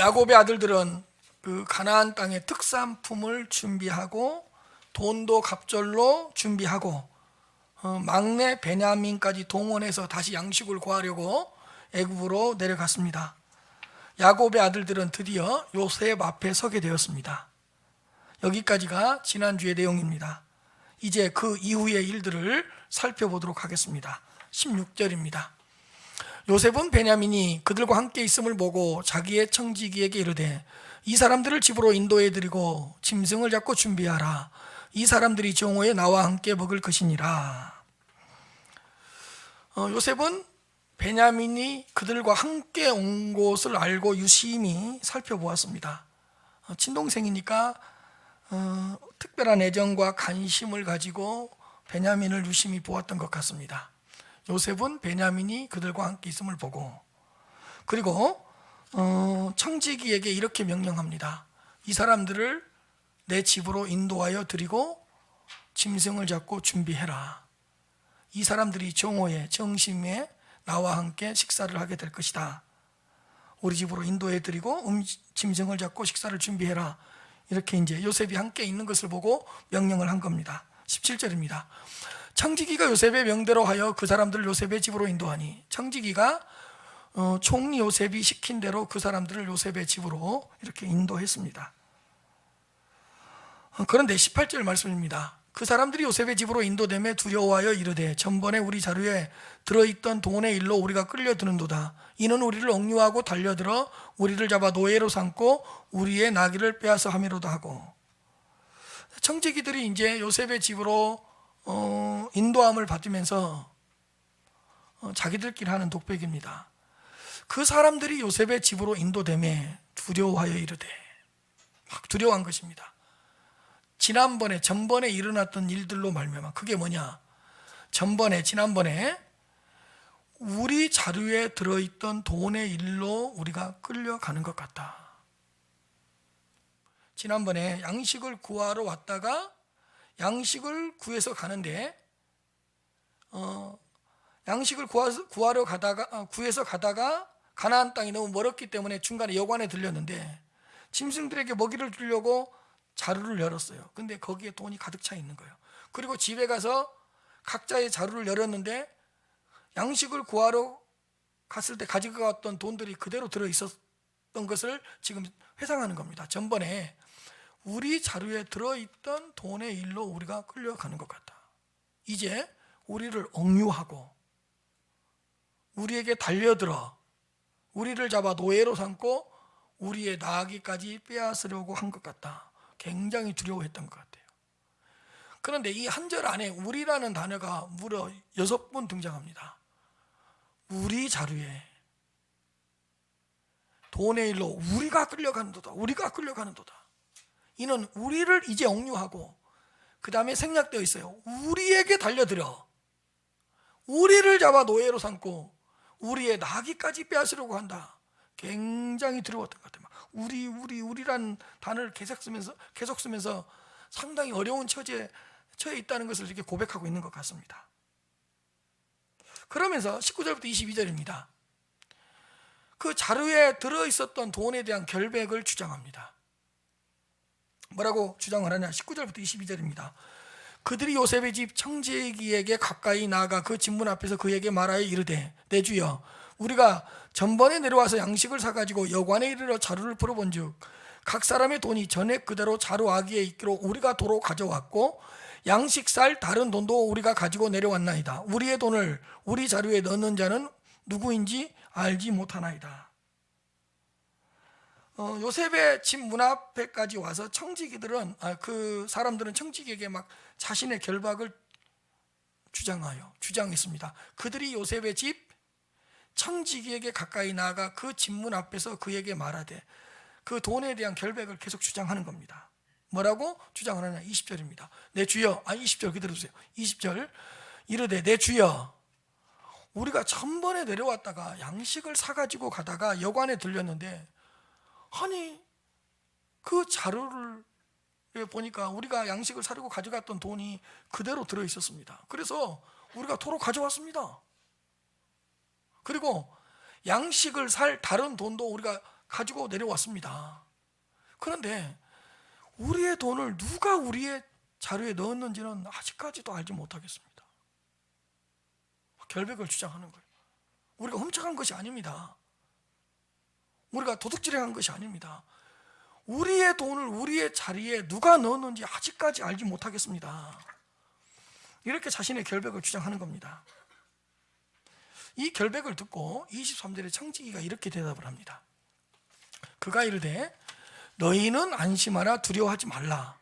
야곱의 아들들은 그 가나안 땅의 특산품을 준비하고 돈도 갑절로 준비하고 막내 베냐민까지 동원해서 다시 양식을 구하려고 애굽으로 내려갔습니다. 야곱의 아들들은 드디어 요셉 앞에 서게 되었습니다. 여기까지가 지난주의 내용입니다. 이제 그 이후의 일들을 살펴보도록 하겠습니다. 16절입니다. 요셉은 베냐민이 그들과 함께 있음을 보고 자기의 청지기에게 이르되 이 사람들을 집으로 인도해 드리고 짐승을 잡고 준비하라. 이 사람들이 정오에 나와 함께 먹을 것이니라. 요셉은 베냐민이 그들과 함께 온 곳을 알고 유심히 살펴보았습니다. 친동생이니까 특별한 애정과 관심을 가지고 베냐민을 유심히 보았던 것 같습니다. 요셉은 베냐민이 그들과 함께 있음을 보고, 그리고 청지기에게 이렇게 명령합니다. 이 사람들을 내 집으로 인도하여 드리고 짐승을 잡고 준비해라. 이 사람들이 정오에 정심에 나와 함께 식사를 하게 될 것이다. 우리 집으로 인도해 드리고 짐승을 잡고 식사를 준비해라. 이렇게 이제 요셉이 함께 있는 것을 보고 명령을 한 겁니다. 17절입니다. 청지기가 요셉의 명대로 하여 그 사람들을 요셉의 집으로 인도하니, 청지기가 총리 요셉이 시킨 대로 그 사람들을 요셉의 집으로 이렇게 인도했습니다. 그런데 18절 말씀입니다. 그 사람들이 요셉의 집으로 인도되매 두려워하여 이르되 전번에 우리 자루에 들어있던 돈의 일로 우리가 끌려드는도다. 이는 우리를 억류하고 달려들어 우리를 잡아 노예로 삼고 우리의 나귀를 빼앗아 함이로다 하고, 청지기들이 이제 요셉의 집으로 인도함을 받으면서 자기들끼리 하는 독백입니다. 그 사람들이 요셉의 집으로 인도되매 두려워하여 이르되, 막 두려워한 것입니다. 전번에 일어났던 일들로 말미암아. 그게 뭐냐? 지난번에 우리 자루에 들어있던 돈의 일로 우리가 끌려가는 것 같다. 지난번에 양식을 구하러 왔다가 양식을 구해서 가는데 양식을 구해서 가다가 가나안 땅이 너무 멀었기 때문에 중간에 여관에 들렸는데 짐승들에게 먹이를 주려고 자루를 열었어요. 근데 거기에 돈이 가득 차 있는 거예요. 그리고 집에 가서 각자의 자루를 열었는데 양식을 구하러 갔을 때 가지고 갔던 돈들이 그대로 들어있었던 것을 지금 회상하는 겁니다. 전번에 우리 자루에 들어있던 돈의 일로 우리가 끌려가는 것 같다. 이제 우리를 억류하고 우리에게 달려들어 우리를 잡아 노예로 삼고 우리의 나귀까지 빼앗으려고 한 것 같다. 굉장히 두려워했던 것 같아요. 그런데 이 한 절 안에 우리라는 단어가 무려 6번 등장합니다. 우리 자루에 돈의 일로 우리가 끌려가는도다. 이는 우리를 이제 억류하고, 그 다음에 생략되어 있어요. 우리에게 달려들어 우리를 잡아 노예로 삼고 우리의 나귀까지 빼앗으려고 한다. 굉장히 두려웠던 것 같아요. 우리라는 단어를 계속 쓰면서 상당히 어려운 처해 있다는 것을 이렇게 고백하고 있는 것 같습니다. 그러면서 19절부터 22절입니다. 그 자루에 들어있었던 돈에 대한 결백을 주장합니다. 뭐라고 주장을 하냐? 19절부터 22절입니다. 그들이 요셉의 집 청지기에게 가까이 나아가 그 집문 앞에서 그에게 말하여 이르되 내 주여, 우리가 전번에 내려와서 양식을 사가지고 여관에 이르러 자루를 풀어본즉 각 사람의 돈이 전액 그대로 자루 아기에 있기로 우리가 도로 가져왔고 양식 살 다른 돈도 우리가 가지고 내려왔나이다. 우리의 돈을 우리 자루에 넣는 자는 누구인지 알지 못하나이다. 요셉의 집 문 앞에까지 와서 그 사람들은 청지기에게 막 자신의 결박을 주장했습니다. 그들이 요셉의 집 청지기에게 가까이 나아가 그 집문 앞에서 그에게 말하되, 그 돈에 대한 결백을 계속 주장하는 겁니다. 뭐라고 주장을 하냐? 20절입니다. 내 주여, 20절 그대로 주세요. 20절 이르되 내 주여, 우리가 전번에 내려왔다가 양식을 사가지고 가다가 여관에 들렸는데, 아니 그 자루를 보니까 우리가 양식을 사려고 가져갔던 돈이 그대로 들어있었습니다. 그래서 우리가 도로 가져왔습니다. 그리고 양식을 살 다른 돈도 우리가 가지고 내려왔습니다. 그런데 우리의 돈을 누가 우리의 자료에 넣었는지는 아직까지도 알지 못하겠습니다. 결백을 주장하는 거예요. 우리가 훔쳐간 것이 아닙니다. 우리가 도둑질한 것이 아닙니다. 우리의 돈을 우리의 자리에 누가 넣었는지 아직까지 알지 못하겠습니다. 이렇게 자신의 결백을 주장하는 겁니다. 이 결백을 듣고 23절에 청지기가 이렇게 대답을 합니다. 그가 이르되 너희는 안심하라, 두려워하지 말라.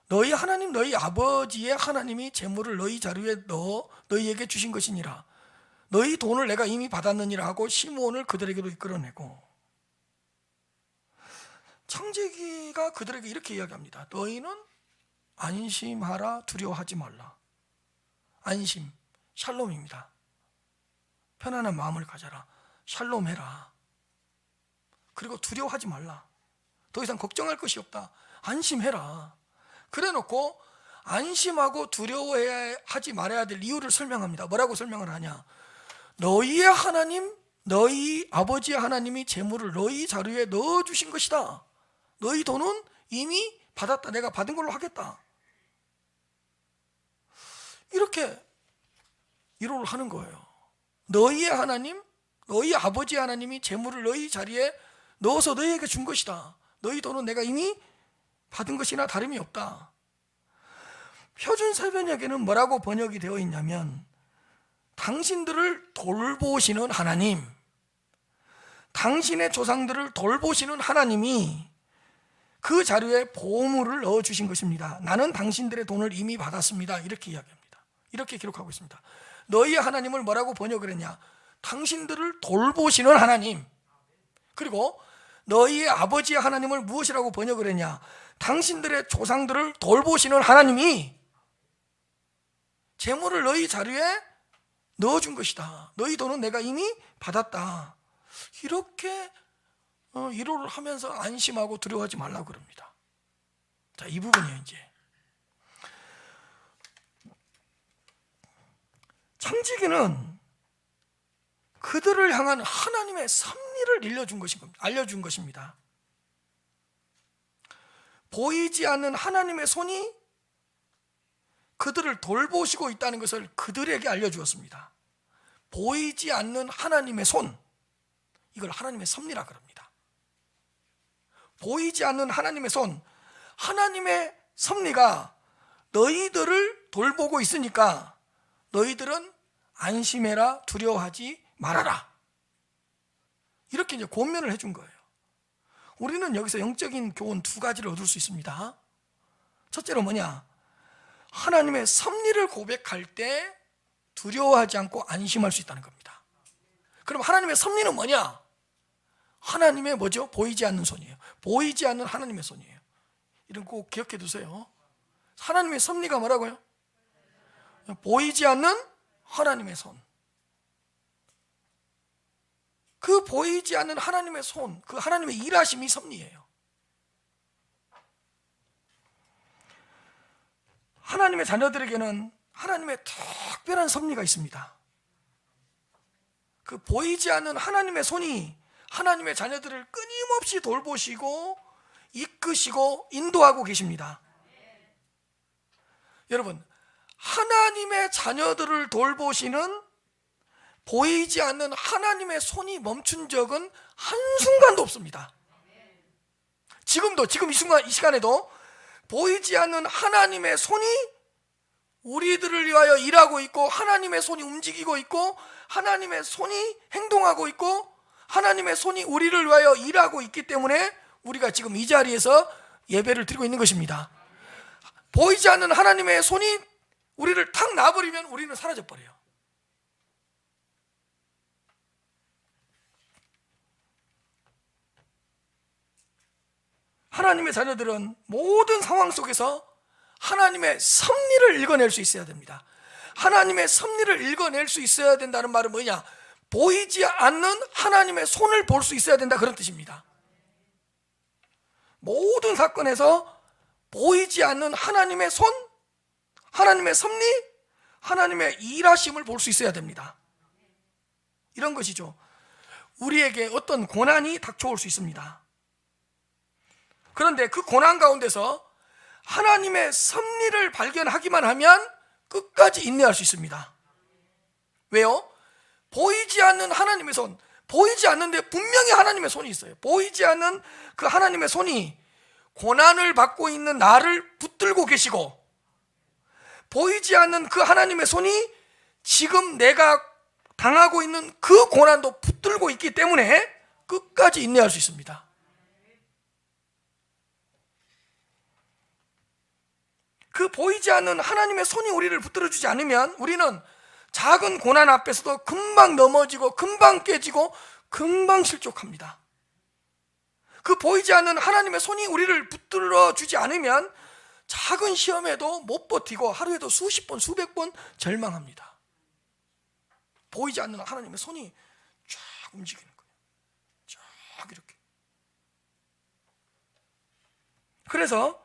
너희 하나님 너희 아버지의 하나님이 재물을 너희 자루에 넣어 너희에게 주신 것이니라. 너희 돈을 내가 이미 받았느니라 하고 시므온을 그들에게로 이끌어내고, 청지기가 그들에게 이렇게 이야기합니다. 너희는 안심하라, 두려워하지 말라. 안심, 샬롬입니다. 편안한 마음을 가져라. 샬롬해라. 그리고 두려워하지 말라. 더 이상 걱정할 것이 없다. 안심해라. 그래 놓고 안심하고 두려워하지 말아야 될 이유를 설명합니다. 뭐라고 설명을 하냐? 너희의 하나님, 너희 아버지의 하나님이 재물을 너희 자루에 넣어주신 것이다. 너희 돈은 이미 받았다. 내가 받은 걸로 하겠다. 이렇게 위로를 하는 거예요. 너희의 하나님, 너희 아버지의 하나님이 재물을 너희 자리에 넣어서 너희에게 준 것이다. 너희 돈은 내가 이미 받은 것이나 다름이 없다. 표준 세번역에는 뭐라고 번역이 되어 있냐면, 당신들을 돌보시는 하나님, 당신의 조상들을 돌보시는 하나님이 그 자료에 보물을 넣어주신 것입니다. 나는 당신들의 돈을 이미 받았습니다. 이렇게 이야기합니다. 이렇게 기록하고 있습니다. 너희의 하나님을 뭐라고 번역을 했냐? 당신들을 돌보시는 하나님. 그리고 너희의 아버지의 하나님을 무엇이라고 번역을 했냐? 당신들의 조상들을 돌보시는 하나님이 재물을 너희 자료에 넣어준 것이다. 너희 돈은 내가 이미 받았다. 이렇게 위로를 하면서 안심하고 두려워하지 말라고 그럽니다. 자, 이 부분이에요. 이제 청지기는 그들을 향한 하나님의 섭리를 알려준 것입니다. 보이지 않는 하나님의 손이 그들을 돌보시고 있다는 것을 그들에게 알려주었습니다. 보이지 않는 하나님의 손, 이걸 하나님의 섭리라 그럽니다. 보이지 않는 하나님의 손, 하나님의 섭리가 너희들을 돌보고 있으니까 너희들은 안심해라, 두려워하지 말아라. 이렇게 이제 권면을 해준 거예요. 우리는 여기서 영적인 교훈 두 가지를 얻을 수 있습니다. 첫째로 뭐냐? 하나님의 섭리를 고백할 때 두려워하지 않고 안심할 수 있다는 겁니다. 그럼 하나님의 섭리는 뭐냐? 하나님의 뭐죠? 보이지 않는 손이에요. 보이지 않는 하나님의 손이에요. 이런 거 꼭 기억해 두세요. 하나님의 섭리가 뭐라고요? 보이지 않는 하나님의 손. 그 보이지 않는 하나님의 손, 그 하나님의 일하심이 섭리예요. 하나님의 자녀들에게는 하나님의 특별한 섭리가 있습니다. 그 보이지 않는 하나님의 손이 하나님의 자녀들을 끊임없이 돌보시고 이끄시고 인도하고 계십니다. 여러분, 하나님의 자녀들을 돌보시는 보이지 않는 하나님의 손이 멈춘 적은 한순간도 없습니다. 지금 이 시간에도 보이지 않는 하나님의 손이 우리들을 위하여 일하고 있고, 하나님의 손이 움직이고 있고, 하나님의 손이 행동하고 있고, 하나님의 손이 우리를 위하여 일하고 있기 때문에 우리가 지금 이 자리에서 예배를 드리고 있는 것입니다. 보이지 않는 하나님의 손이 우리를 탁 놔버리면 우리는 사라져버려요. 하나님의 자녀들은 모든 상황 속에서 하나님의 섭리를 읽어낼 수 있어야 됩니다. 하나님의 섭리를 읽어낼 수 있어야 된다는 말은 뭐냐? 보이지 않는 하나님의 손을 볼 수 있어야 된다, 그런 뜻입니다. 모든 사건에서 보이지 않는 하나님의 손, 하나님의 섭리, 하나님의 일하심을 볼 수 있어야 됩니다. 이런 것이죠. 우리에게 어떤 고난이 닥쳐올 수 있습니다. 그런데 그 고난 가운데서 하나님의 섭리를 발견하기만 하면 끝까지 인내할 수 있습니다. 왜요? 보이지 않는 하나님의 손, 보이지 않는데 분명히 하나님의 손이 있어요. 보이지 않는 그 하나님의 손이 고난을 받고 있는 나를 붙들고 계시고, 보이지 않는 그 하나님의 손이 지금 내가 당하고 있는 그 고난도 붙들고 있기 때문에 끝까지 인내할 수 있습니다. 그 보이지 않는 하나님의 손이 우리를 붙들어주지 않으면 우리는 작은 고난 앞에서도 금방 넘어지고 금방 깨지고 금방 실족합니다. 그 보이지 않는 하나님의 손이 우리를 붙들어주지 않으면 작은 시험에도 못 버티고 하루에도 수십 번 수백 번 절망합니다. 보이지 않는 하나님의 손이 쫙 움직이는 거예요. 쫙 이렇게. 그래서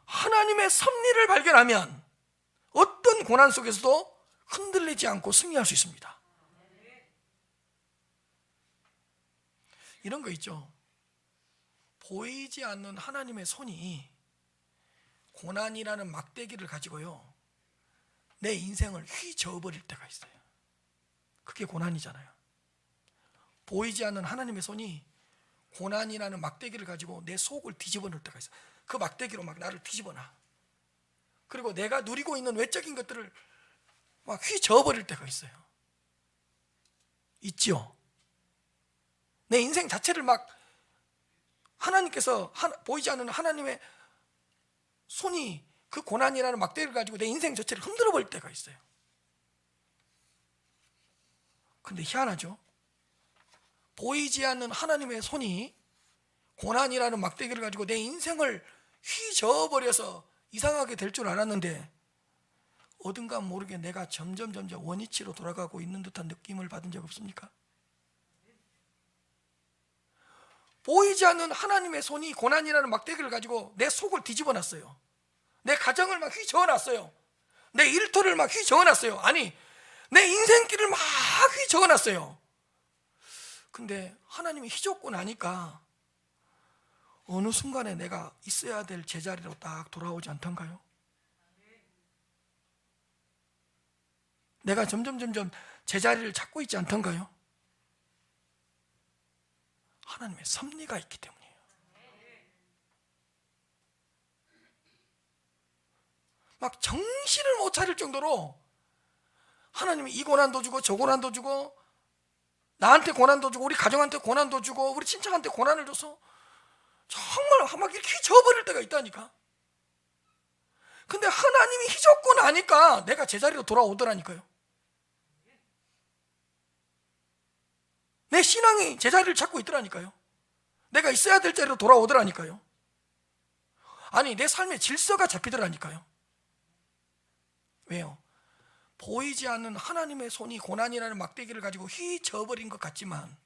하나님의 섭리를 발견하면 어떤 고난 속에서도 흔들리지 않고 승리할 수 있습니다. 이런 거 있죠. 보이지 않는 하나님의 손이 고난이라는 막대기를 가지고요, 내 인생을 휘저어버릴 때가 있어요. 그게 고난이잖아요. 보이지 않는 하나님의 손이 고난이라는 막대기를 가지고 내 속을 뒤집어 놓을 때가 있어요. 그 막대기로 막 나를 뒤집어 놔. 그리고 내가 누리고 있는 외적인 것들을 막 휘저어버릴 때가 있어요. 있지요. 내 인생 자체를 막 하나님께서 보이지 않는 하나님의 손이 그 고난이라는 막대기를 가지고 내 인생 자체를 흔들어 버릴 때가 있어요. 근데 희한하죠. 보이지 않는 하나님의 손이 고난이라는 막대기를 가지고 내 인생을 휘저어버려서 이상하게 될 줄 알았는데 어딘가 모르게 내가 점점 원위치로 돌아가고 있는 듯한 느낌을 받은 적 없습니까? 보이지 않는 하나님의 손이 고난이라는 막대기를 가지고 내 속을 뒤집어 놨어요. 내 가정을 막 휘저어 놨어요. 내 일터를 막 휘저어 놨어요. 아니, 내 인생길을 막 휘저어 놨어요. 근데 하나님이 휘젓고 나니까 어느 순간에 내가 있어야 될 제자리로 딱 돌아오지 않던가요? 내가 점점 제자리를 찾고 있지 않던가요? 하나님의 섭리가 있기 때문이에요. 막 정신을 못 차릴 정도로 하나님이 이 고난도 주고 저 고난도 주고, 나한테 고난도 주고 우리 가정한테 고난도 주고 우리 친척한테 고난을 줘서 정말 막 이렇게 휘저어버릴 때가 있다니까. 근데 하나님이 휘젓고 나니까 내가 제자리로 돌아오더라니까요. 내 신앙이 제자리를 찾고 있더라니까요. 내가 있어야 될 자리로 돌아오더라니까요. 아니, 내 삶의 질서가 잡히더라니까요. 왜요? 보이지 않는 하나님의 손이 고난이라는 막대기를 가지고 휘저어버린 것 같지만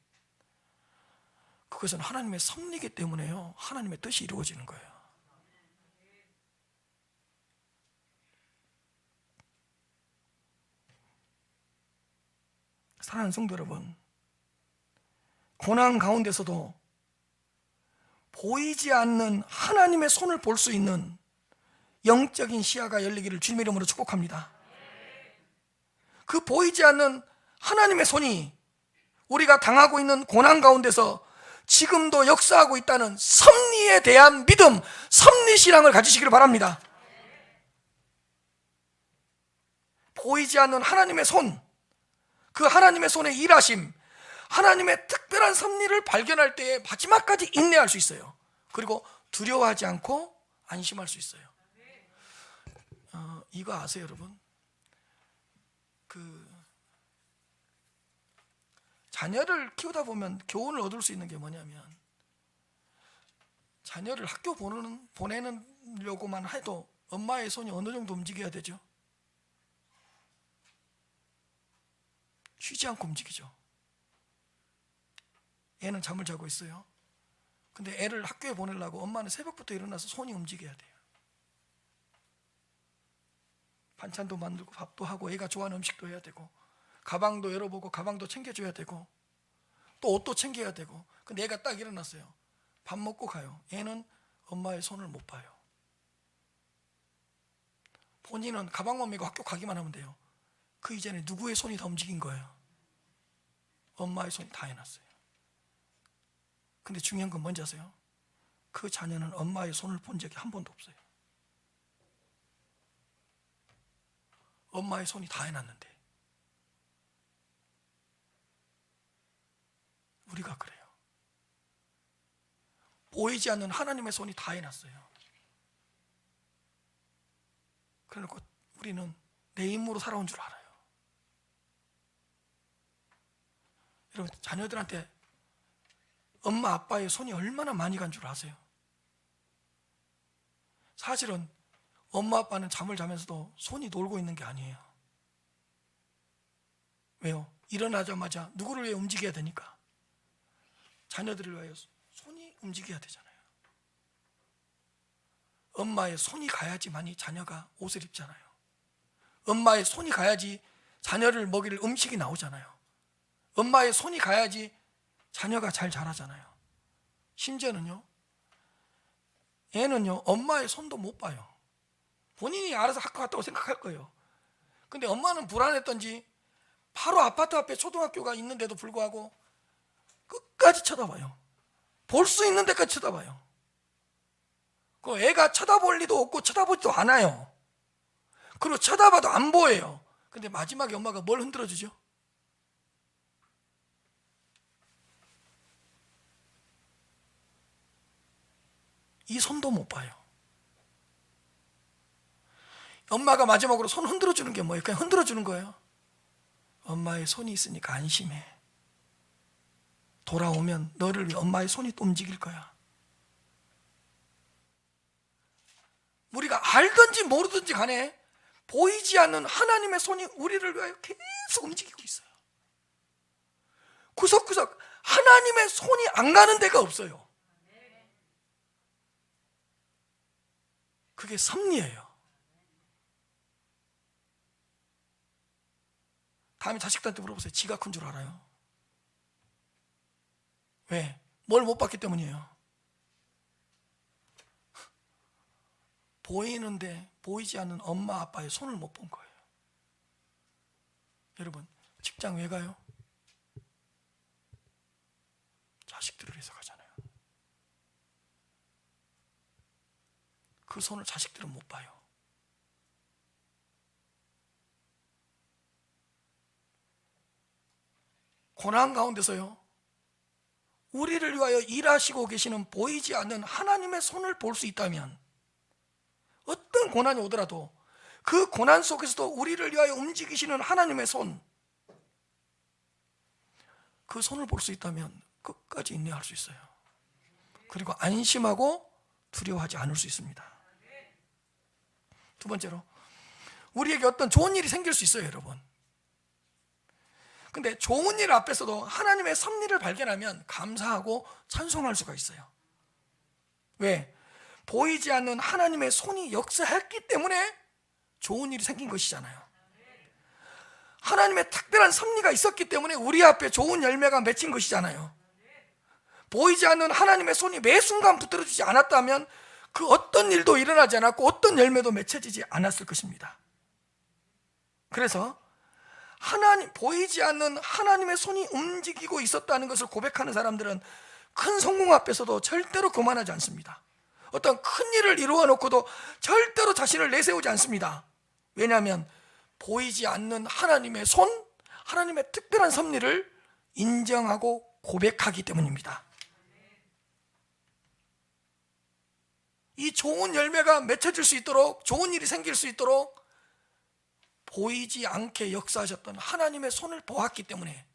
그것은 하나님의 섭리이기 때문에요, 하나님의 뜻이 이루어지는 거예요. 사랑하는 성도 여러분, 고난 가운데서도 보이지 않는 하나님의 손을 볼 수 있는 영적인 시야가 열리기를 주님의 이름으로 축복합니다. 그 보이지 않는 하나님의 손이 우리가 당하고 있는 고난 가운데서 지금도 역사하고 있다는 섭리에 대한 믿음, 섭리신앙을 가지시기를 바랍니다. 보이지 않는 하나님의 손, 그 하나님의 손의 일하심, 하나님의 특별한 섭리를 발견할 때에 마지막까지 인내할 수 있어요. 그리고 두려워하지 않고 안심할 수 있어요. 이거 아세요, 여러분? 자녀를 키우다 보면 교훈을 얻을 수 있는 게 뭐냐면, 자녀를 학교 보내려고만 해도 엄마의 손이 어느 정도 움직여야 되죠? 쉬지 않고 움직이죠. 애는 잠을 자고 있어요. 근데 애를 학교에 보내려고 엄마는 새벽부터 일어나서 손이 움직여야 돼요. 반찬도 만들고 밥도 하고 애가 좋아하는 음식도 해야 되고 가방도 열어보고 가방도 챙겨줘야 되고 또 옷도 챙겨야 되고. 근데 애가 딱 일어났어요. 밥 먹고 가요. 얘는 엄마의 손을 못 봐요. 본인은 가방만 메고 학교 가기만 하면 돼요. 그 이전에 누구의 손이 다 움직인 거예요? 엄마의 손이 다 해놨어요. 근데 중요한 건 뭔지 아세요? 그 자녀는 엄마의 손을 본 적이 한 번도 없어요. 엄마의 손이 다 해놨는데. 우리가 그래요. 보이지 않는 하나님의 손이 다 해놨어요. 그래놓고 우리는 내 힘으로 살아온 줄 알아요. 여러분, 자녀들한테 엄마 아빠의 손이 얼마나 많이 간 줄 아세요? 사실은 엄마 아빠는 잠을 자면서도 손이 놀고 있는 게 아니에요. 왜요? 일어나자마자 누구를 위해 움직여야 되니까. 자녀들을 위하여 손이 움직여야 되잖아요. 엄마의 손이 가야지만이 자녀가 옷을 입잖아요. 엄마의 손이 가야지 자녀를 먹일 음식이 나오잖아요. 엄마의 손이 가야지 자녀가 잘 자라잖아요. 심지어는요, 애는요, 엄마의 손도 못 봐요. 본인이 알아서 할 것 같다고 생각할 거예요. 근데 엄마는 불안했던지 바로 아파트 앞에 초등학교가 있는데도 불구하고 끝까지 쳐다봐요. 볼 수 있는 데까지 쳐다봐요. 그 애가 쳐다볼 리도 없고 쳐다보지도 않아요. 그리고 쳐다봐도 안 보여요. 근데 마지막에 엄마가 뭘 흔들어주죠? 이 손도 못 봐요. 엄마가 마지막으로 손 흔들어주는 게 뭐예요? 그냥 흔들어주는 거예요. 엄마의 손이 있으니까 안심해. 돌아오면 너를 위해 엄마의 손이 또 움직일 거야. 우리가 알든지 모르든지 간에 보이지 않는 하나님의 손이 우리를 위하여 계속 움직이고 있어요. 구석구석 하나님의 손이 안 가는 데가 없어요. 그게 섭리예요. 다음에 자식들한테 물어보세요. 지가 큰 줄 알아요? 왜? 뭘 못 봤기 때문이에요. 보이는데 보이지 않는 엄마 아빠의 손을 못 본 거예요. 여러분, 직장 왜 가요? 자식들을 위해서 가잖아요. 그 손을 자식들은 못 봐요. 고난 가운데서요, 우리를 위하여 일하시고 계시는 보이지 않는 하나님의 손을 볼 수 있다면, 어떤 고난이 오더라도 그 고난 속에서도 우리를 위하여 움직이시는 하나님의 손, 그 손을 볼 수 있다면 끝까지 인내할 수 있어요. 그리고 안심하고 두려워하지 않을 수 있습니다. 두 번째로, 우리에게 어떤 좋은 일이 생길 수 있어요, 여러분. 근데 좋은 일 앞에서도 하나님의 섭리를 발견하면 감사하고 찬송할 수가 있어요. 왜? 보이지 않는 하나님의 손이 역사했기 때문에 좋은 일이 생긴 것이잖아요. 하나님의 특별한 섭리가 있었기 때문에 우리 앞에 좋은 열매가 맺힌 것이잖아요. 보이지 않는 하나님의 손이 매 순간 붙들어지지 않았다면 그 어떤 일도 일어나지 않았고 어떤 열매도 맺혀지지 않았을 것입니다. 그래서 보이지 않는 하나님의 손이 움직이고 있었다는 것을 고백하는 사람들은 큰 성공 앞에서도 절대로 교만하지 않습니다. 어떤 큰 일을 이루어 놓고도 절대로 자신을 내세우지 않습니다. 왜냐하면 보이지 않는 하나님의 손, 하나님의 특별한 섭리를 인정하고 고백하기 때문입니다. 이 좋은 열매가 맺혀질 수 있도록, 좋은 일이 생길 수 있도록 보이지 않게 역사하셨던 하나님의 손을 보았기 때문에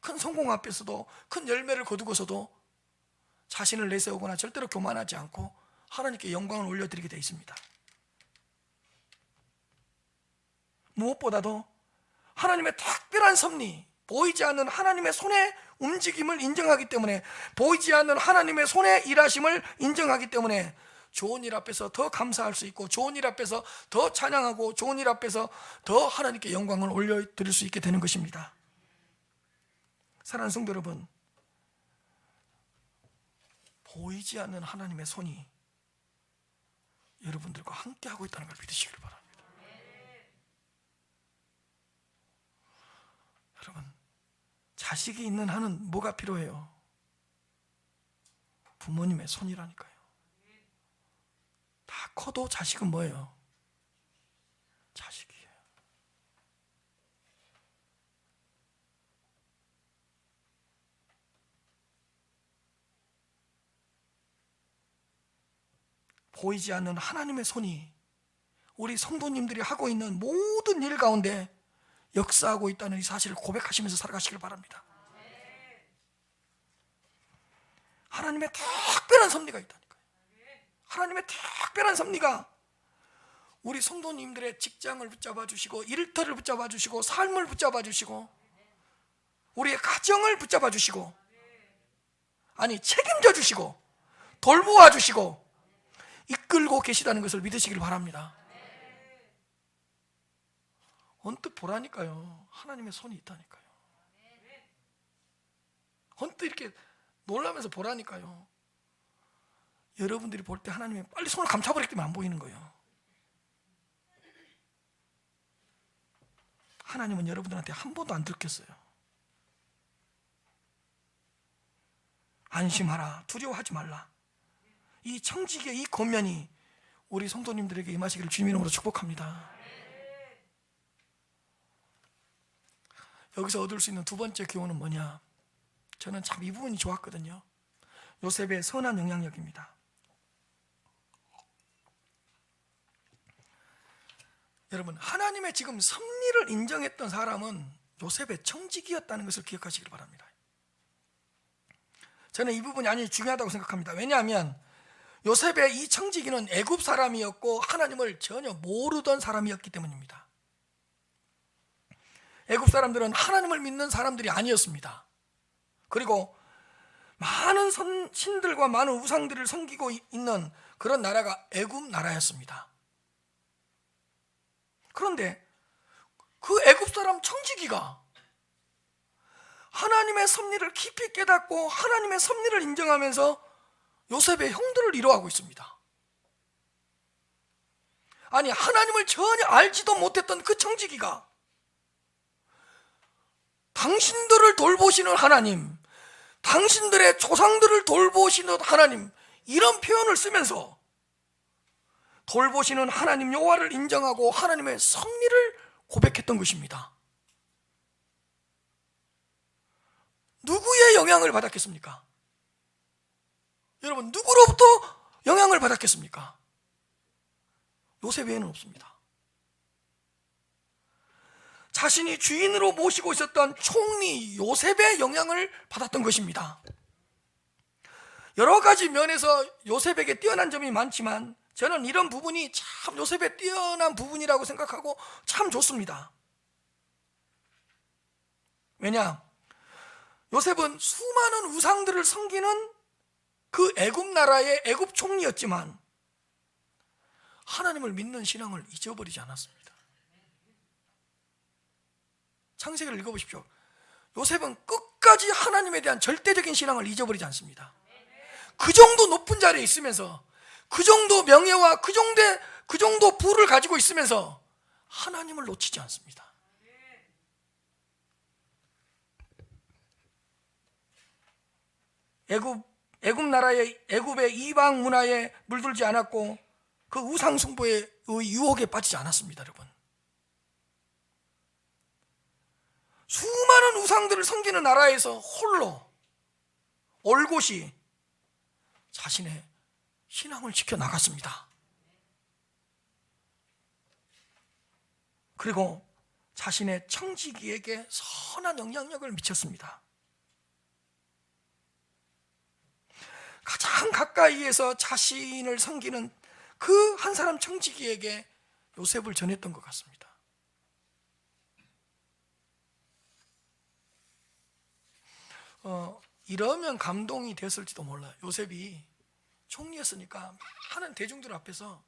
큰 성공 앞에서도, 큰 열매를 거두고서도 자신을 내세우거나 절대로 교만하지 않고 하나님께 영광을 올려드리게 되어 있습니다. 무엇보다도 하나님의 특별한 섭리, 보이지 않는 하나님의 손의 움직임을 인정하기 때문에, 보이지 않는 하나님의 손의 일하심을 인정하기 때문에 좋은 일 앞에서 더 감사할 수 있고, 좋은 일 앞에서 더 찬양하고, 좋은 일 앞에서 더 하나님께 영광을 올려드릴 수 있게 되는 것입니다. 사랑하는 성도 여러분, 보이지 않는 하나님의 손이 여러분들과 함께하고 있다는 걸 믿으시길 바랍니다. 여러분, 자식이 있는 한은 뭐가 필요해요? 부모님의 손이라니까요. 다 커도 자식은 뭐예요? 자식이에요. 보이지 않는 하나님의 손이 우리 성도님들이 하고 있는 모든 일 가운데 역사하고 있다는 이 사실을 고백하시면서 살아가시길 바랍니다. 하나님의 특별한 섭리가 있다니까요. 하나님의 특별한 섭리가 우리 성도님들의 직장을 붙잡아 주시고, 일터를 붙잡아 주시고, 삶을 붙잡아 주시고, 우리의 가정을 붙잡아 주시고, 아니 책임져 주시고 돌보아 주시고 이끌고 계시다는 것을 믿으시길 바랍니다. 언뜻 보라니까요. 하나님의 손이 있다니까요. 언뜻 이렇게 놀라면서 보라니까요. 여러분들이 볼 때 하나님이 빨리 손을 감춰버리기 때문에 안 보이는 거예요. 하나님은 여러분들한테 한 번도 안 들켰어요. 안심하라, 두려워하지 말라. 이 청지기의 이 권면이 우리 성도님들에게 임하시기를 주님의 이름으로 축복합니다. 여기서 얻을 수 있는 두 번째 교훈은 뭐냐? 저는 참 이 부분이 좋았거든요. 요셉의 선한 영향력입니다. 여러분, 하나님의 지금 섭리를 인정했던 사람은 요셉의 청지기였다는 것을 기억하시길 바랍니다. 저는 이 부분이 아주 중요하다고 생각합니다. 왜냐하면 요셉의 이 청지기는 애굽 사람이었고 하나님을 전혀 모르던 사람이었기 때문입니다. 애굽 사람들은 하나님을 믿는 사람들이 아니었습니다. 그리고 많은 신들과 많은 우상들을 섬기고 있는 그런 나라가 애굽 나라였습니다. 그런데 그 애굽 사람 청지기가 하나님의 섭리를 깊이 깨닫고 하나님의 섭리를 인정하면서 요셉의 형들을 이뤄하고 있습니다. 아니, 하나님을 전혀 알지도 못했던 그 청지기가 당신들을 돌보시는 하나님, 당신들의 조상들을 돌보시는 하나님, 이런 표현을 쓰면서 돌보시는 하나님 여호와를 인정하고 하나님의 섭리를 고백했던 것입니다. 누구의 영향을 받았겠습니까? 여러분, 누구로부터 영향을 받았겠습니까? 요셉 외에는 없습니다. 자신이 주인으로 모시고 있었던 총리 요셉의 영향을 받았던 것입니다. 여러 가지 면에서 요셉에게 뛰어난 점이 많지만 저는 이런 부분이 참 요셉의 뛰어난 부분이라고 생각하고 참 좋습니다. 왜냐? 요셉은 수많은 우상들을 섬기는 그 애굽 나라의 애굽 총리였지만 하나님을 믿는 신앙을 잊어버리지 않았습니다. 창세기를 읽어보십시오. 요셉은 끝까지 하나님에 대한 절대적인 신앙을 잊어버리지 않습니다. 그 정도 높은 자리에 있으면서 그 정도 명예와 그 정도 부를 가지고 있으면서 하나님을 놓치지 않습니다. 애굽 나라의 애굽의 이방 문화에 물들지 않았고 그 우상 숭배의 유혹에 빠지지 않았습니다, 여러분. 수많은 우상들을 섬기는 나라에서 홀로 올곧이 자신의 신앙을 지켜나갔습니다. 그리고 자신의 청지기에게 선한 영향력을 미쳤습니다. 가장 가까이에서 자신을 섬기는 그 한 사람 청지기에게 요셉을 전했던 것 같습니다. 이러면 감동이 됐을지도 몰라요. 요셉이 총리였으니까 많은 대중들 앞에서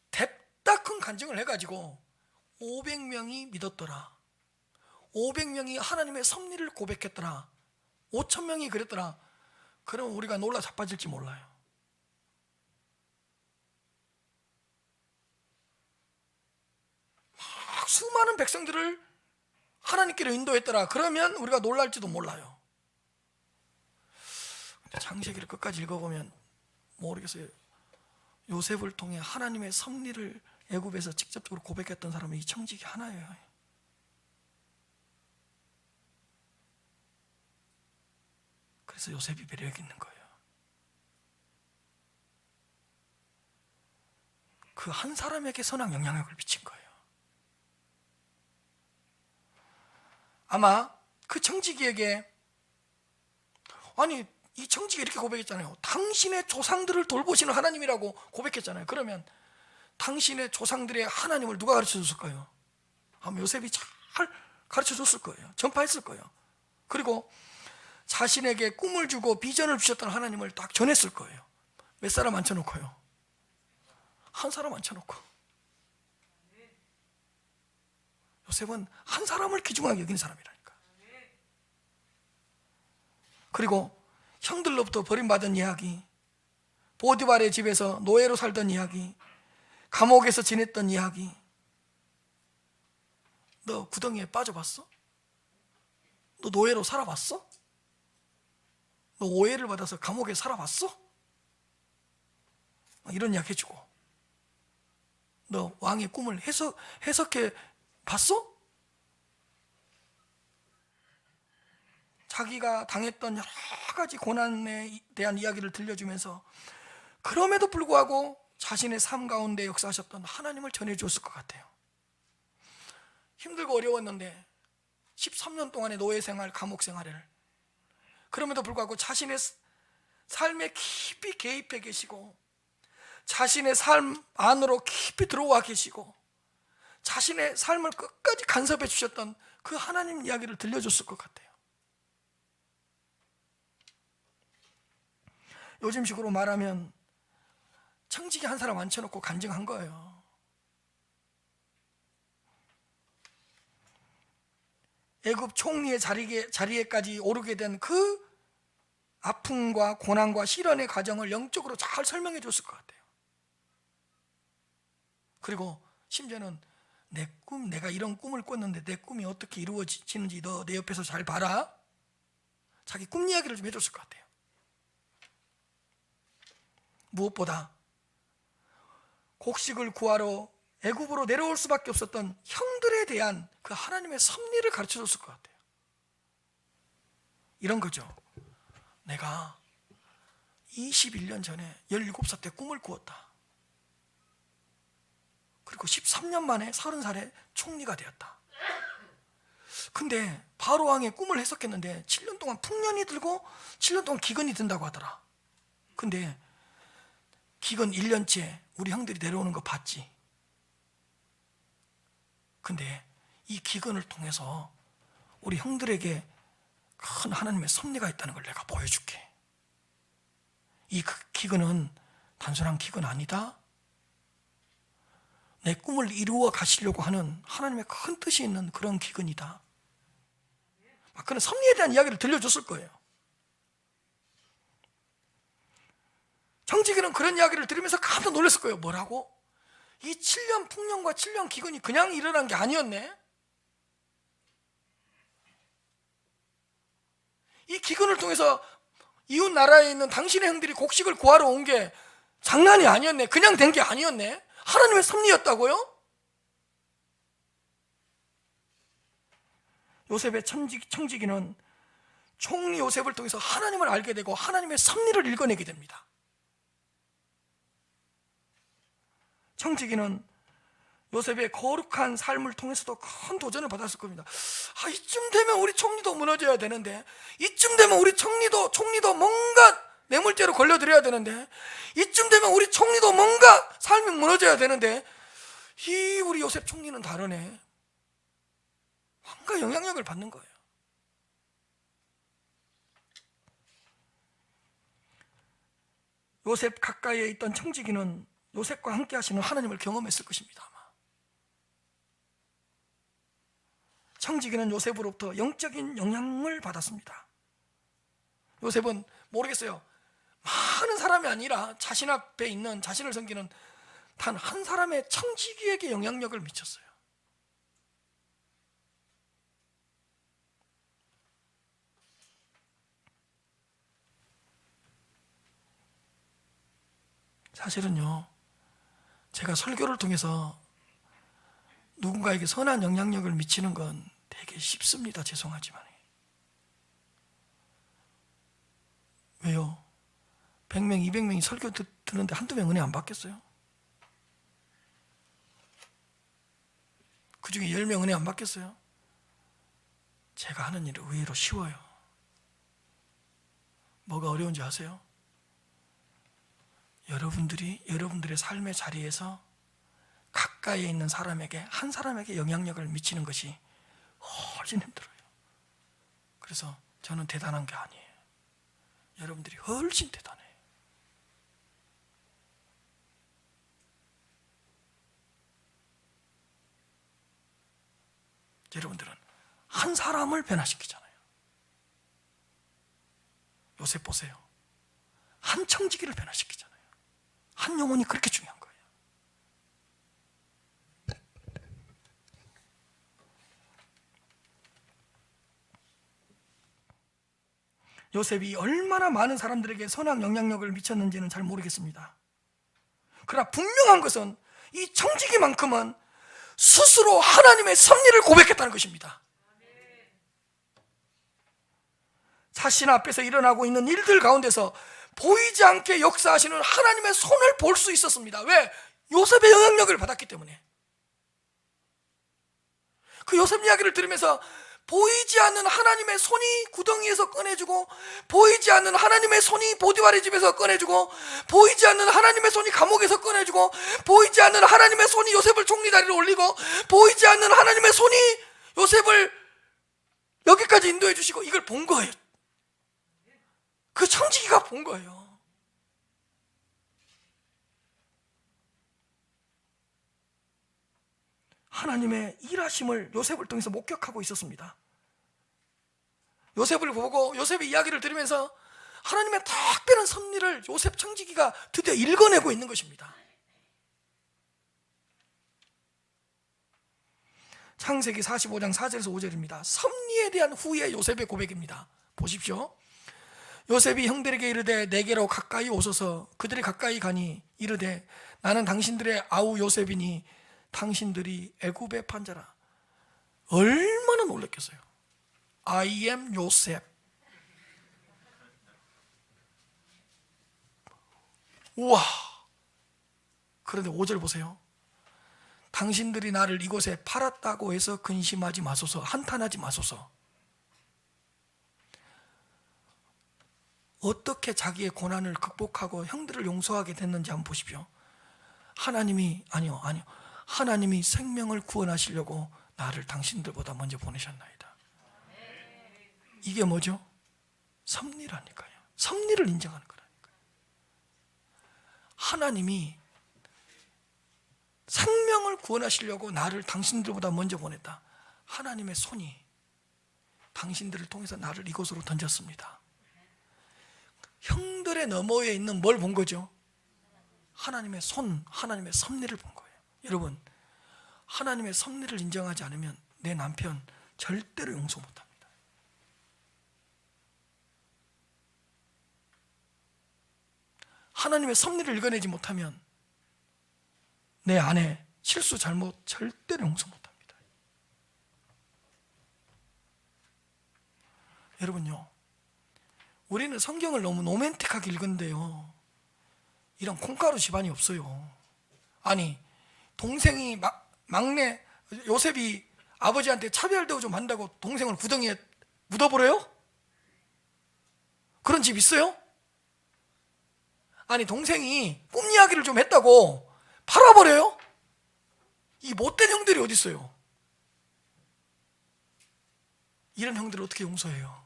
뎁다 큰 간증을 해가지고 500명이 믿었더라, 500명이 하나님의 섭리를 고백했더라, 5,000명이 그랬더라, 그럼 우리가 놀라 자빠질지 몰라요. 막 수많은 백성들을 하나님께로 인도했더라, 그러면 우리가 놀랄지도 몰라요. 근데 창세기를 끝까지 읽어보면 모르겠어요. 요셉을 통해 하나님의 섭리를 애굽에서 직접적으로 고백했던 사람은 이 청지기 하나예요. 그래서 요셉이 매력 있는 거예요. 그 한 사람에게 선한 영향력을 미친 거예요. 아마 그 청지기에게, 아니 이 청지기 이렇게 고백했잖아요. 당신의 조상들을 돌보시는 하나님이라고 고백했잖아요. 그러면 당신의 조상들의 하나님을 누가 가르쳐 줬을까요? 아마 요셉이 잘 가르쳐 줬을 거예요. 전파했을 거예요. 그리고 자신에게 꿈을 주고 비전을 주셨던 하나님을 딱 전했을 거예요. 몇 사람 앉혀놓고요? 한 사람 앉혀놓고. 요셉은 한 사람을 귀중하게 여기는 사람이라니까. 그리고 형들로부터 버림받은 이야기, 보디발의 집에서 노예로 살던 이야기, 감옥에서 지냈던 이야기. 너 구덩이에 빠져봤어? 너 노예로 살아봤어? 너 오해를 받아서 감옥에 살아봤어? 이런 이야기 해주고, 너 왕의 꿈을 해석해 봤어? 자기가 당했던 여러 가지 고난에 대한 이야기를 들려주면서 그럼에도 불구하고 자신의 삶 가운데 역사하셨던 하나님을 전해주었을 것 같아요. 힘들고 어려웠는데 13년 동안의 노예 생활, 감옥 생활을, 그럼에도 불구하고 자신의 삶에 깊이 개입해 계시고 자신의 삶 안으로 깊이 들어와 계시고 자신의 삶을 끝까지 간섭해 주셨던 그 하나님 이야기를 들려줬을 것 같아요. 요즘식으로 말하면 청지기 한 사람 앉혀놓고 간증한 거예요. 애굽 총리의 자리에까지 오르게 된 그 아픔과 고난과 시련의 과정을 영적으로 잘 설명해 줬을 것 같아요. 그리고 심지어는 내가 이런 꿈을 꿨는데 내 꿈이 어떻게 이루어지는지 너 내 옆에서 잘 봐라, 자기 꿈 이야기를 좀 해줬을 것 같아요. 무엇보다 곡식을 구하러 애굽으로 내려올 수밖에 없었던 형들에 대한 그 하나님의 섭리를 가르쳐줬을 것 같아요. 이런 거죠. 내가 21년 전에 17살 때 꿈을 꾸었다. 그리고 13년 만에 30살에 총리가 되었다. 근데 바로 왕의 꿈을 해석했는데 7년 동안 풍년이 들고 7년 동안 기근이 든다고 하더라. 근데 기근 1년째 우리 형들이 내려오는 거 봤지. 근데 이 기근을 통해서 우리 형들에게 큰 하나님의 섭리가 있다는 걸 내가 보여줄게. 이 기근은 단순한 기근 아니다. 내 꿈을 이루어 가시려고 하는 하나님의 큰 뜻이 있는 그런 기근이다. 막 그런 섭리에 대한 이야기를 들려줬을 거예요. 청지기는 그런 이야기를 들으면서 깜짝 놀랐을 거예요. 뭐라고? 이 7년 풍년과 7년 기근이 그냥 일어난 게 아니었네. 이 기근을 통해서 이웃 나라에 있는 당신의 형들이 곡식을 구하러 온 게 장난이 아니었네. 그냥 된 게 아니었네. 하나님의 섭리였다고요? 요셉의 청지기는 총리 요셉을 통해서 하나님을 알게 되고 하나님의 섭리를 읽어내게 됩니다. 청지기는 요셉의 거룩한 삶을 통해서도 큰 도전을 받았을 겁니다. 이쯤 되면 우리 총리도 무너져야 되는데, 이쯤 되면 우리 총리도 뭔가 뇌물죄로 걸려들어야 되는데, 이쯤 되면 우리 총리도 뭔가 삶이 무너져야 되는데, 우리 요셉 총리는 다르네. 뭔가 영향력을 받는 거예요. 요셉 가까이에 있던 청지기는 요셉과 함께 하시는 하나님을 경험했을 것입니다. 아마 청지기는 요셉으로부터 영적인 영향을 받았습니다. 요셉은 모르겠어요. 많은 사람이 아니라 자신 앞에 있는, 자신을 섬기는 단 한 사람의 청지기에게 영향력을 미쳤어요. 사실은요, 제가 설교를 통해서 누군가에게 선한 영향력을 미치는 건 되게 쉽습니다. 죄송하지만. 왜요? 100명, 200명이 설교 듣는데 한두 명 은혜 안 받겠어요? 그 중에 10명 은혜 안 받겠어요? 제가 하는 일은 의외로 쉬워요. 뭐가 어려운지 아세요? 여러분들의 삶의 자리에서 가까이에 있는 사람에게, 한 사람에게 영향력을 미치는 것이 훨씬 힘들어요. 그래서 저는 대단한 게 아니에요. 여러분들이 훨씬 대단해요. 여러분들은 한 사람을 변화시키잖아요. 요셉 보세요. 한 청지기를 변화시키잖아요. 한 영혼이 그렇게 중요한 거예요. 요셉이 얼마나 많은 사람들에게 선한 영향력을 미쳤는지는 잘 모르겠습니다. 그러나 분명한 것은 이 청지기만큼은 스스로 하나님의 섭리를 고백했다는 것입니다. 자신 앞에서 일어나고 있는 일들 가운데서 보이지 않게 역사하시는 하나님의 손을 볼 수 있었습니다. 왜? 요셉의 영향력을 받았기 때문에. 그 요셉 이야기를 들으면서 보이지 않는 하나님의 손이 구덩이에서 꺼내주고, 보이지 않는 하나님의 손이 보디발의 집에서 꺼내주고, 보이지 않는 하나님의 손이 감옥에서 꺼내주고, 보이지 않는 하나님의 손이 요셉을 종리다리로 올리고, 보이지 않는 하나님의 손이 요셉을 여기까지 인도해 주시고, 이걸 본 거예요. 그 청지기가 본 거예요. 하나님의 일하심을 요셉을 통해서 목격하고 있었습니다. 요셉을 보고 요셉의 이야기를 들으면서 하나님의 특별한 섭리를 요셉 청지기가 드디어 읽어내고 있는 것입니다. 창세기 45장 4절에서 5절입니다. 섭리에 대한 후의 요셉의 고백입니다. 보십시오. 요셉이 형들에게 이르되 내게로 가까이 오소서. 그들이 가까이 가니 이르되 나는 당신들의 아우 요셉이니 당신들이 애굽의 판자라. 얼마나 놀랐겠어요. I am 요셉. 우와. 그런데 5절 보세요. 당신들이 나를 이곳에 팔았다고 해서 근심하지 마소서. 한탄하지 마소서. 어떻게 자기의 고난을 극복하고 형들을 용서하게 됐는지 한번 보십시오. 하나님이 생명을 구원하시려고 나를 당신들보다 먼저 보내셨나이다. 이게 뭐죠? 섭리라니까요. 섭리를 인정하는 거라니까요. 하나님이 생명을 구원하시려고 나를 당신들보다 먼저 보냈다. 하나님의 손이 당신들을 통해서 나를 이곳으로 던졌습니다. 형들의 너머에 있는 뭘 본 거죠? 하나님의 손, 하나님의 섭리를 본 거예요. 여러분, 하나님의 섭리를 인정하지 않으면 내 남편 절대로 용서 못합니다. 하나님의 섭리를 읽어내지 못하면 내 아내 실수 잘못 절대로 용서 못합니다. 여러분요, 우리는 성경을 너무 로맨틱하게 읽은데요, 이런 콩가루 집안이 없어요. 아니, 동생이 막내 요셉이 아버지한테 차별대우 좀 한다고 동생을 구덩이에 묻어버려요? 그런 집 있어요? 아니, 동생이 꿈 이야기를 좀 했다고 팔아버려요? 이 못된 형들이 어디 있어요? 이런 형들을 어떻게 용서해요?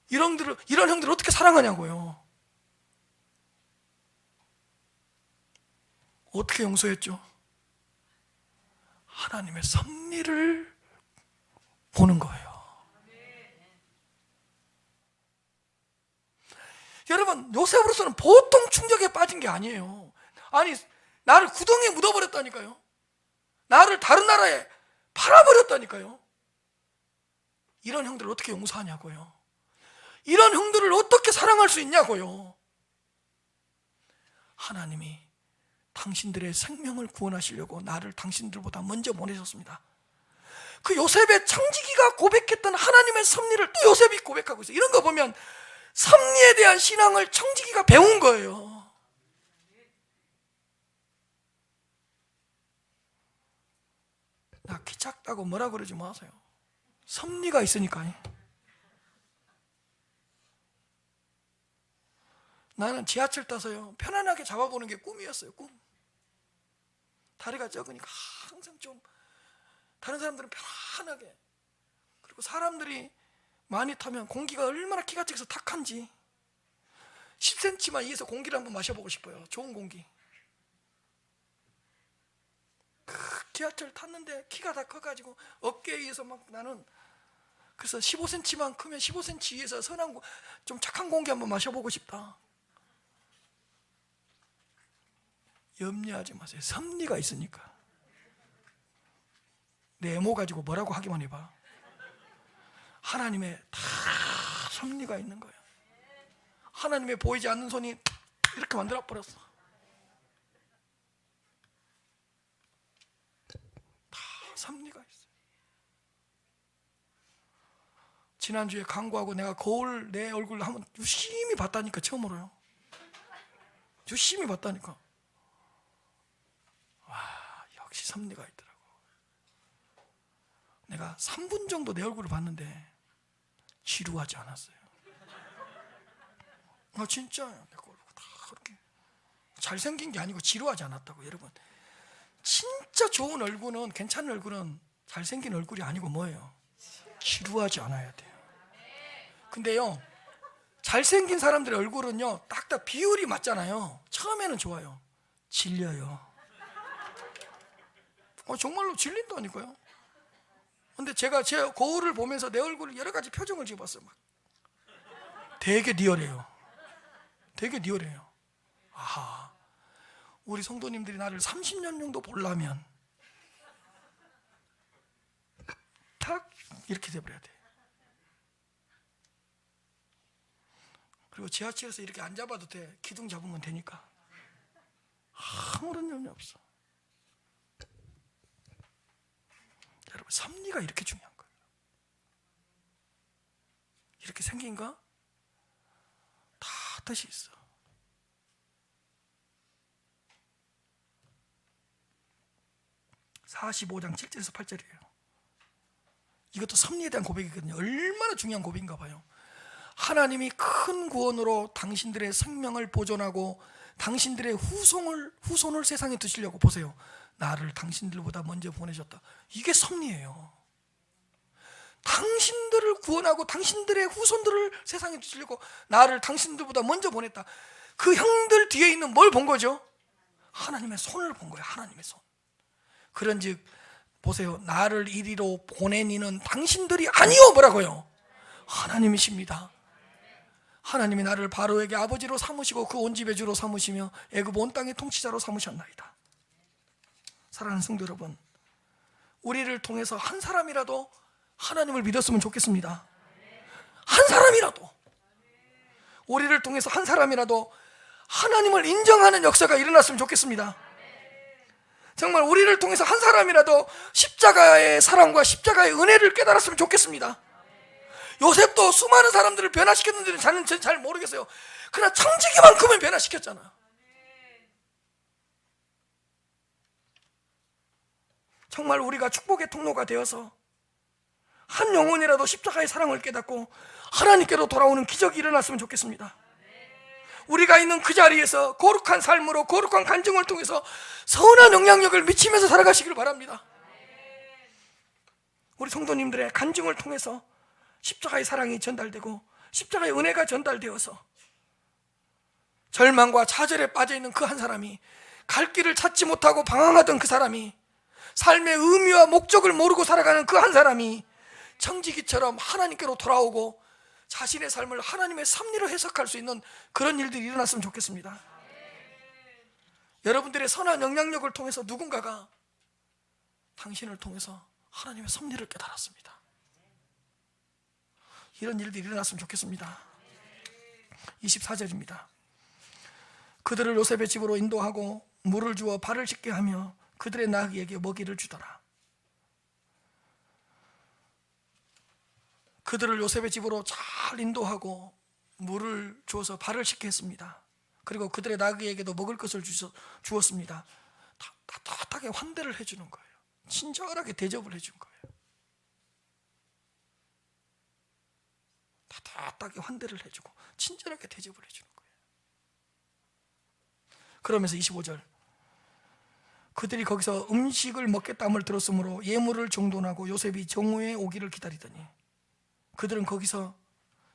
이런 형들을 어떻게 사랑하냐고요? 어떻게 용서했죠? 하나님의 섭리를 보는 거예요. 여러분, 요셉으로서는 보통 충격에 빠진 게 아니에요. 아니, 나를 구덩이에 묻어버렸다니까요. 나를 다른 나라에 팔아버렸다니까요. 이런 형들을 어떻게 용서하냐고요. 이런 형들을 어떻게 사랑할 수 있냐고요. 하나님이 당신들의 생명을 구원하시려고 나를 당신들보다 먼저 보내셨습니다. 그 요셉의 청지기가 고백했던 하나님의 섭리를 또 요셉이 고백하고 있어요. 이런 거 보면 섭리에 대한 신앙을 청지기가 배운 거예요. 나 키 작다고 뭐라 그러지 마세요. 섭리가 있으니까요. 나는 지하철 타서요, 편안하게 잡아보는 게 꿈이었어요. 꿈. 다리가 적으니까 항상 좀 다른 사람들은 편안하게, 그리고 사람들이 많이 타면 공기가 얼마나 키가 작아서 탁한지 10cm만 위에서 공기를 한번 마셔보고 싶어요. 좋은 공기. 지하철 탔는데 키가 다 커가지고 어깨에 의해서 막 나는, 그래서 15cm만 크면 15cm 위에서 선한 좀 착한 공기 한번 마셔보고 싶다. 염려하지 마세요. 섭리가 있으니까. 내 외모 가지고 뭐라고 하기만 해봐. 하나님의 다 섭리가 있는 거예요. 하나님의 보이지 않는 손이 이렇게 만들어 버렸어. 다 섭리가 있어요. 지난주에 강구하고 내가 거울 내 얼굴 한번 유심히 봤다니까. 처음으로요. 유심히 봤다니까. 와, 역시 섭리가 있더라고. 내가 3분 정도 내 얼굴을 봤는데 지루하지 않았어요. 아, 진짜요. 내 얼굴 다 그렇게 잘생긴 게 아니고 지루하지 않았다고. 여러분, 진짜 좋은 얼굴은, 괜찮은 얼굴은 잘생긴 얼굴이 아니고 뭐예요? 지루하지 않아야 돼요. 근데요, 잘생긴 사람들의 얼굴은요, 딱딱 비율이 맞잖아요. 처음에는 좋아요. 질려요. 정말로 질린다니까요. 근데 제가 제 거울을 보면서 내 얼굴을 여러 가지 표정을 지어봤어요. 막 되게 리얼해요. 되게 리얼해요. 아하, 우리 성도님들이 나를 30년 정도 보려면 탁 이렇게 돼버려야 돼. 그리고 지하철에서 이렇게 앉아봐도 돼. 기둥 잡으면 되니까. 아무런 염려 없어. 여러분, 섭리가 이렇게 중요한 거예요. 이렇게 생긴 거 다 뜻이 있어. (45장) 7절에서 8절이에요. 이것도 섭리에 대한 고백이거든요. 얼마나 중요한 고백인가 봐요. 하나님이 큰 구원으로 당신들의 생명을 보존하고 당신들의 후손을 세상에 두시려고, 보세요, 나를 당신들보다 먼저 보내셨다. 이게 섭리예요. 당신들을 구원하고 당신들의 후손들을 세상에 두시려고 나를 당신들보다 먼저 보냈다. 그 형들 뒤에 있는 뭘 본 거죠? 하나님의 손을 본 거예요. 하나님의 손. 그런즉 보세요, 나를 이리로 보낸 이는 당신들이 아니요, 뭐라고요? 하나님이십니다. 하나님이 나를 바로에게 아버지로 삼으시고 그 온 집의 주로 삼으시며 애굽 온 땅의 통치자로 삼으셨나이다. 사랑하는 성도 여러분, 우리를 통해서 한 사람이라도 하나님을 믿었으면 좋겠습니다. 한 사람이라도, 우리를 통해서 한 사람이라도 하나님을 인정하는 역사가 일어났으면 좋겠습니다. 정말 우리를 통해서 한 사람이라도 십자가의 사랑과 십자가의 은혜를 깨달았으면 좋겠습니다. 요셉도 수많은 사람들을 변화시켰는지는 저는 잘 모르겠어요. 그러나 청지기만큼은 변화시켰잖아. 정말 우리가 축복의 통로가 되어서 한 영혼이라도 십자가의 사랑을 깨닫고 하나님께로 돌아오는 기적이 일어났으면 좋겠습니다. 우리가 있는 그 자리에서 거룩한 삶으로, 거룩한 간증을 통해서 선한 영향력을 미치면서 살아가시길 바랍니다. 우리 성도님들의 간증을 통해서 십자가의 사랑이 전달되고 십자가의 은혜가 전달되어서 절망과 좌절에 빠져있는 그 한 사람이, 갈 길을 찾지 못하고 방황하던 그 사람이 삶의 의미와 목적을 모르고 살아가는 그 한 사람이 청지기처럼 하나님께로 돌아오고 자신의 삶을 하나님의 섭리로 해석할 수 있는 그런 일들이 일어났으면 좋겠습니다. 여러분들의 선한 영향력을 통해서 누군가가 당신을 통해서 하나님의 섭리를 깨달았습니다. 이런 일들이 일어났으면 좋겠습니다. 24절입니다. 그들을 요셉의 집으로 인도하고 물을 주어 발을 씻게 하며 그들의 나귀에게 먹이를 주더라. 그들을 요셉의 집으로 잘 인도하고 물을 주어서 발을 씻게 했습니다. 그리고 그들의 나귀에게도 먹을 것을 주었습니다. 따뜻하게 환대를 해주는 거예요. 친절하게 대접을 해준 거예요. 따뜻하게 환대를 해주고 친절하게 대접을 해주는 거예요. 그러면서 25절, 그들이 거기서 음식을 먹겠다함을 들었으므로 예물을 정돈하고 요셉이 정오에 오기를 기다리더니 그들은 거기서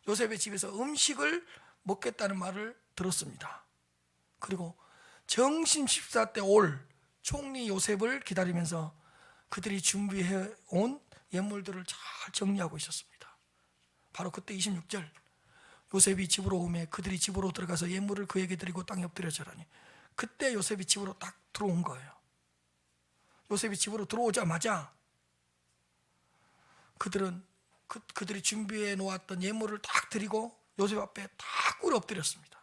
요셉의 집에서 음식을 먹겠다는 말을 들었습니다. 그리고 정심 식사 때 올 총리 요셉을 기다리면서 그들이 준비해 온 예물들을 잘 정리하고 있었습니다. 바로 그때 26절, 요셉이 집으로 오매 그들이 집으로 들어가서 예물을 그에게 드리고 땅에 엎드려 절하니 그때 요셉이 집으로 딱 들어온 거예요. 요셉이 집으로 들어오자마자 그들이 준비해 놓았던 예물을 딱 드리고 요셉 앞에 딱 꿇어 엎드렸습니다.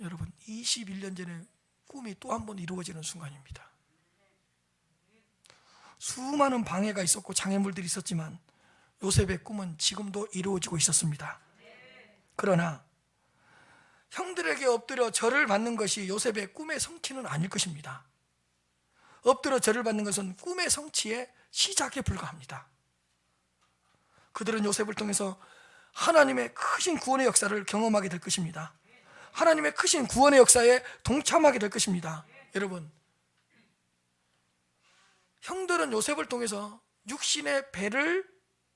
여러분, 21년 전에 꿈이 또 한 번 이루어지는 순간입니다. 수많은 방해가 있었고 장애물들이 있었지만 요셉의 꿈은 지금도 이루어지고 있었습니다. 그러나 형들에게 엎드려 절을 받는 것이 요셉의 꿈의 성취는 아닐 것입니다. 엎드려 절을 받는 것은 꿈의 성취의 시작에 불과합니다. 그들은 요셉을 통해서 하나님의 크신 구원의 역사를 경험하게 될 것입니다. 하나님의 크신 구원의 역사에 동참하게 될 것입니다. 여러분, 형들은 요셉을 통해서 육신의 배를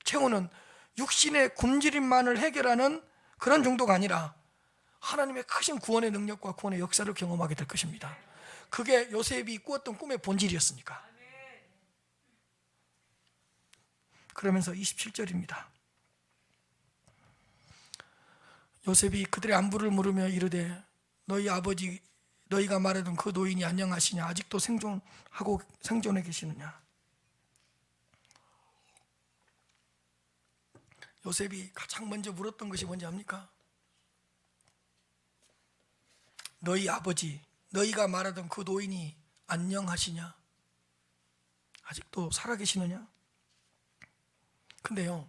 채우는, 육신의 굶주림만을 해결하는 그런 정도가 아니라 하나님의 크신 구원의 능력과 구원의 역사를 경험하게 될 것입니다. 그게 요셉이 꾸었던 꿈의 본질이었으니까. 그러면서 27절입니다. 요셉이 그들의 안부를 물으며 이르되 너희 아버지 너희가 말하던 그 노인이 안녕하시냐? 아직도 생존해 계시느냐? 요셉이 가장 먼저 물었던 것이 뭔지 압니까? 너희 아버지, 너희가 말하던 그 노인이 안녕하시냐? 아직도 살아계시느냐? 근데요,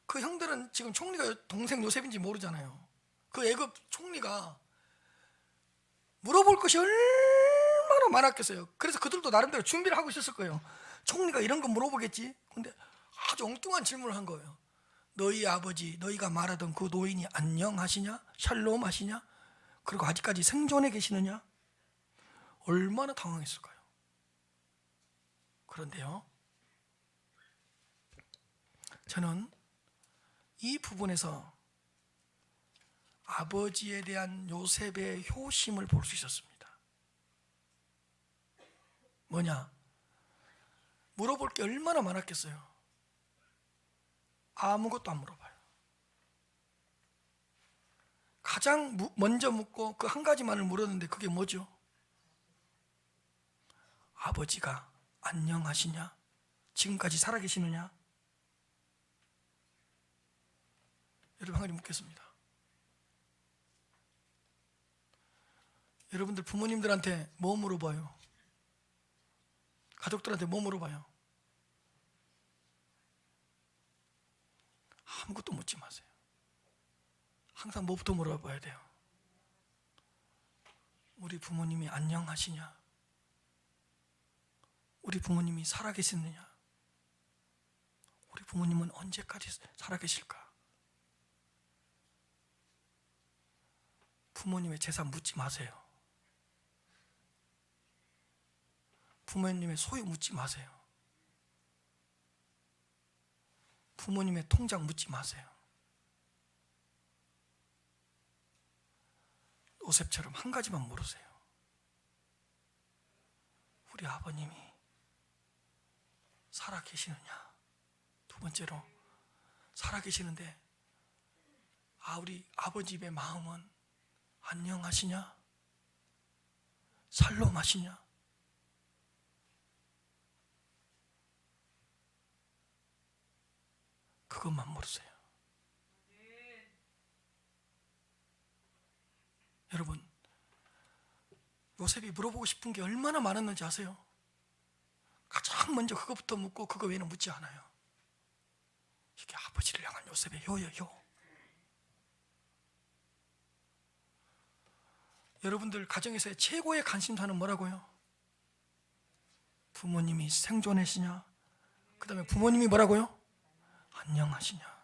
그 형들은 지금 총리가 동생 요셉인지 모르잖아요. 그 애굽 총리가 물어볼 것이 얼마나 많았겠어요. 그래서 그들도 나름대로 준비를 하고 있었을 거예요. 총리가 이런 거 물어보겠지. 근데 아주 엉뚱한 질문을 한 거예요. 너희 아버지, 너희가 말하던 그 노인이 안녕하시냐? 샬롬 하시냐? 그리고 아직까지 생존해 계시느냐? 얼마나 당황했을까요? 그런데요, 저는 이 부분에서 아버지에 대한 요셉의 효심을 볼 수 있었습니다. 뭐냐? 물어볼 게 얼마나 많았겠어요. 아무것도 안 물어봐요. 가장 먼저 묻고 그 한 가지만을 물었는데 그게 뭐죠? 아버지가 안녕하시냐? 지금까지 살아계시느냐? 여러분, 한 가지 묻겠습니다. 여러분들 부모님들한테 뭐 물어봐요? 가족들한테 뭐 물어봐요? 아무것도 묻지 마세요. 항상 뭐부터 물어봐야 돼요? 우리 부모님이 안녕하시냐? 우리 부모님이 살아계시느냐? 우리 부모님은 언제까지 살아계실까? 부모님의 재산 묻지 마세요. 부모님의 소유 묻지 마세요. 부모님의 통장 묻지 마세요. 요셉처럼 한 가지만 물으세요. 우리 아버님이 살아계시느냐? 두 번째로, 살아계시는데 우리 아버지의 마음은 안녕하시냐? 살롬하시냐? 그것만 물으세요. 여러분, 요셉이 물어보고 싶은 게 얼마나 많았는지 아세요? 가장 먼저 그것부터 묻고 그거 외에는 묻지 않아요. 이게 아버지를 향한 요셉의 효예요. 여러분들 가정에서의 최고의 관심사는 뭐라고요? 부모님이 생존하시냐? 그 다음에 부모님이 뭐라고요? 안녕하시냐?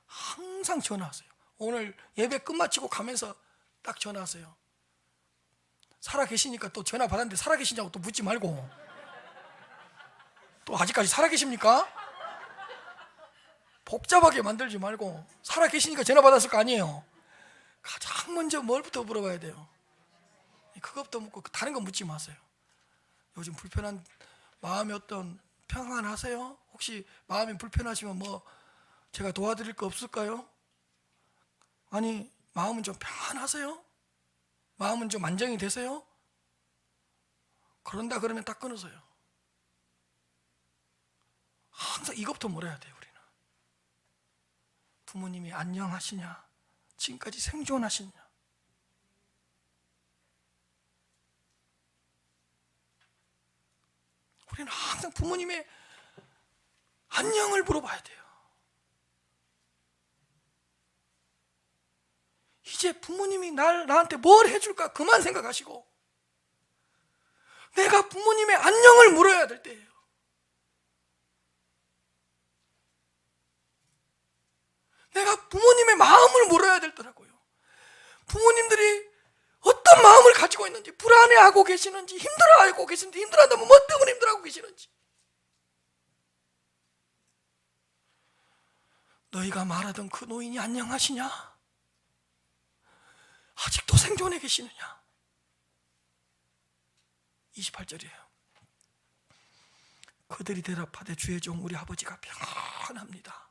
항상 전화하세요. 오늘 예배 끝마치고 가면서 딱 전화하세요. 살아계시니까 또 전화 받았는데 살아계시냐고 또 묻지 말고, 또 아직까지 살아계십니까? 복잡하게 만들지 말고 살아계시니까 전화 받았을 거 아니에요. 가장 먼저 뭘부터 물어봐야 돼요? 그것부터 묻고 다른 거 묻지 마세요. 요즘 불편한 마음이 어떤 평안하세요? 혹시 마음이 불편하시면 뭐 제가 도와드릴 거 없을까요? 아니, 마음은 좀 평안하세요? 마음은 좀 안정이 되세요? 그런다 그러면 딱 끊으세요. 항상 이것부터 물어야 돼요. 우리는 부모님이 안녕하시냐? 지금까지 생존하시냐? 우리는 항상 부모님의 안녕을 물어봐야 돼요. 이제 부모님이 나한테 뭘 해줄까 그만 생각하시고 내가 부모님의 안녕을 물어야 될 때예요. 내가 부모님의 마음을 물어야 되더라고요. 부모님들이 어떤 마음을 가지고 있는지, 불안해하고 계시는지, 힘들어하고 계시는지, 힘들어한다면 뭐 때문에 힘들어하고 계시는지. 너희가 말하던 그 노인이 안녕하시냐? 아직도 생존해 계시느냐? 28절이에요. 그들이 대답하되 주의 종 우리 아버지가 평안합니다.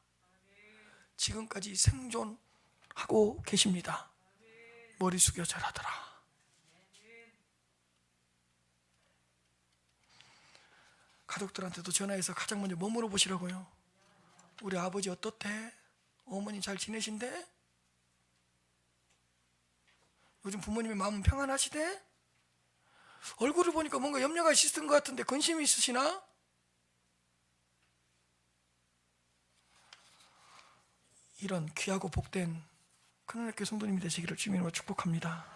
지금까지 생존하고 계십니다. 머리 숙여 절하더라. 가족들한테도 전화해서 가장 먼저 뭐 물어보시라고요? 우리 아버지 어떻대? 어머니 잘 지내신대? 요즘 부모님의 마음은 평안하시대? 얼굴을 보니까 뭔가 염려가 있으신 것 같은데 근심이 있으시나? 이런 귀하고 복된 큰하나님께 성도님이 되시기를 주님으로 축복합니다.